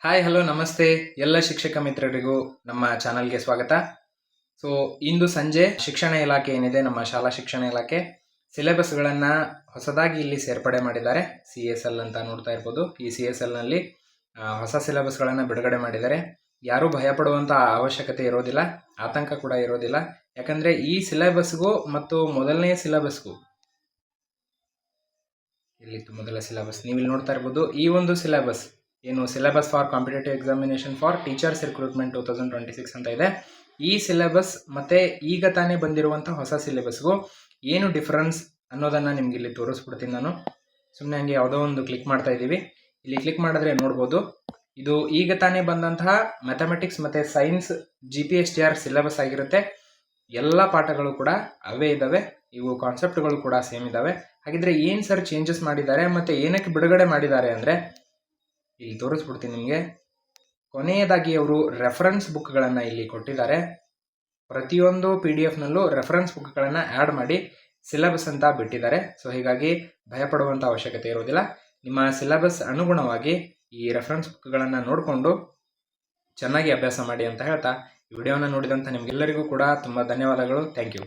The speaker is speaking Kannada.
ಹಾಯ್ ಹಲೋ ನಮಸ್ತೆ ಎಲ್ಲ ಶಿಕ್ಷಕ ಮಿತ್ರರಿಗೂ ನಮ್ಮ ಚಾನಲ್ಗೆ ಸ್ವಾಗತ. ಸೊ ಇಂದು ಸಂಜೆ ಶಿಕ್ಷಣ ಇಲಾಖೆ ಏನಿದೆ, ನಮ್ಮ ಶಾಲಾ ಶಿಕ್ಷಣ ಇಲಾಖೆ ಸಿಲೆಬಸ್ಗಳನ್ನು ಹೊಸದಾಗಿ ಇಲ್ಲಿ ಸೇರ್ಪಡೆ ಮಾಡಿದ್ದಾರೆ. CSL ಅಂತ ನೋಡ್ತಾ ಇರ್ಬೋದು. ಈ CSLನಲ್ಲಿ ಹೊಸ ಸಿಲೆಬಸ್ಗಳನ್ನು ಬಿಡುಗಡೆ ಮಾಡಿದ್ದಾರೆ. ಯಾರೂ ಭಯಪಡುವಂಥ ಅವಶ್ಯಕತೆ ಇರೋದಿಲ್ಲ, ಆತಂಕ ಕೂಡ ಇರೋದಿಲ್ಲ. ಯಾಕಂದರೆ ಈ ಸಿಲೆಬಸ್ಗೂ ಮತ್ತು ಮೊದಲನೇ ಸಿಲೆಬಸ್ಗೂ ಇಲ್ಲಿತ್ತು ಮೊದಲ ಸಿಲೆಬಸ್, ನೀವು ಇಲ್ಲಿ ನೋಡ್ತಾ ಇರ್ಬೋದು. ಈ ಒಂದು ಸಿಲೆಬಸ್ ಏನು syllabus for competitive examination for teachers recruitment 2026 ಅಂತ ಇದೆ. ಈ ಸಿಲೆಬಸ್ ಮತ್ತು ಈಗ ತಾನೇ ಬಂದಿರುವಂಥ ಹೊಸ ಸಿಲೆಬಸ್ಗೂ ಏನು ಡಿಫ್ರೆನ್ಸ್ ಅನ್ನೋದನ್ನು ನಿಮ್ಗೆ ಇಲ್ಲಿ ತೋರಿಸ್ಬಿಡ್ತೀನಿ. ನಾನು ಸುಮ್ಮನೆ ಹಂಗೆ ಯಾವುದೋ ಒಂದು ಕ್ಲಿಕ್ ಮಾಡ್ತಾ ಇದ್ದೀವಿ. ಇಲ್ಲಿ ಕ್ಲಿಕ್ ಮಾಡಿದ್ರೆ ನೋಡ್ಬೋದು, ಇದು ಈಗ ತಾನೇ ಬಂದಂತಹ ಮ್ಯಾಥಮೆಟಿಕ್ಸ್ ಮತ್ತು ಸೈನ್ಸ್ GPSTR ಸಿಲೆಬಸ್ ಆಗಿರುತ್ತೆ. ಎಲ್ಲ ಪಾಠಗಳು ಕೂಡ ಅವೇ ಇದ್ದಾವೆ, ಇವು ಕಾನ್ಸೆಪ್ಟ್ಗಳು ಕೂಡ ಸೇಮ್ ಇದ್ದಾವೆ. ಹಾಗಿದ್ರೆ ಏನು ಸರ್ ಚೇಂಜಸ್ ಮಾಡಿದ್ದಾರೆ ಮತ್ತು ಏನಕ್ಕೆ ಬಿಡುಗಡೆ ಮಾಡಿದ್ದಾರೆ ಅಂದರೆ ಇಲ್ಲಿ ತೋರಿಸ್ಬಿಡ್ತೀನಿ ನಿಮಗೆ. ಕೊನೆಯದಾಗಿ ಅವರು ರೆಫರೆನ್ಸ್ ಬುಕ್ಗಳನ್ನು ಇಲ್ಲಿ ಕೊಟ್ಟಿದ್ದಾರೆ. ಪ್ರತಿಯೊಂದು PDF-ನಲ್ಲೂ ರೆಫರೆನ್ಸ್ ಬುಕ್ಗಳನ್ನು ಆ್ಯಡ್ ಮಾಡಿ ಸಿಲೆಬಸ್ ಅಂತ ಬಿಟ್ಟಿದ್ದಾರೆ. ಸೊ ಹೀಗಾಗಿ ಭಯಪಡುವಂಥ ಅವಶ್ಯಕತೆ ಇರೋದಿಲ್ಲ. ನಿಮ್ಮ ಸಿಲೆಬಸ್ ಅನುಗುಣವಾಗಿ ಈ ರೆಫರೆನ್ಸ್ ಬುಕ್ಗಳನ್ನು ನೋಡಿಕೊಂಡು ಚೆನ್ನಾಗಿ ಅಭ್ಯಾಸ ಮಾಡಿ ಅಂತ ಹೇಳ್ತಾ, ಈ ವಿಡಿಯೋನ ನೋಡಿದಂಥ ನಿಮಗೆಲ್ಲರಿಗೂ ಕೂಡ ತುಂಬ ಧನ್ಯವಾದಗಳು. Thank you.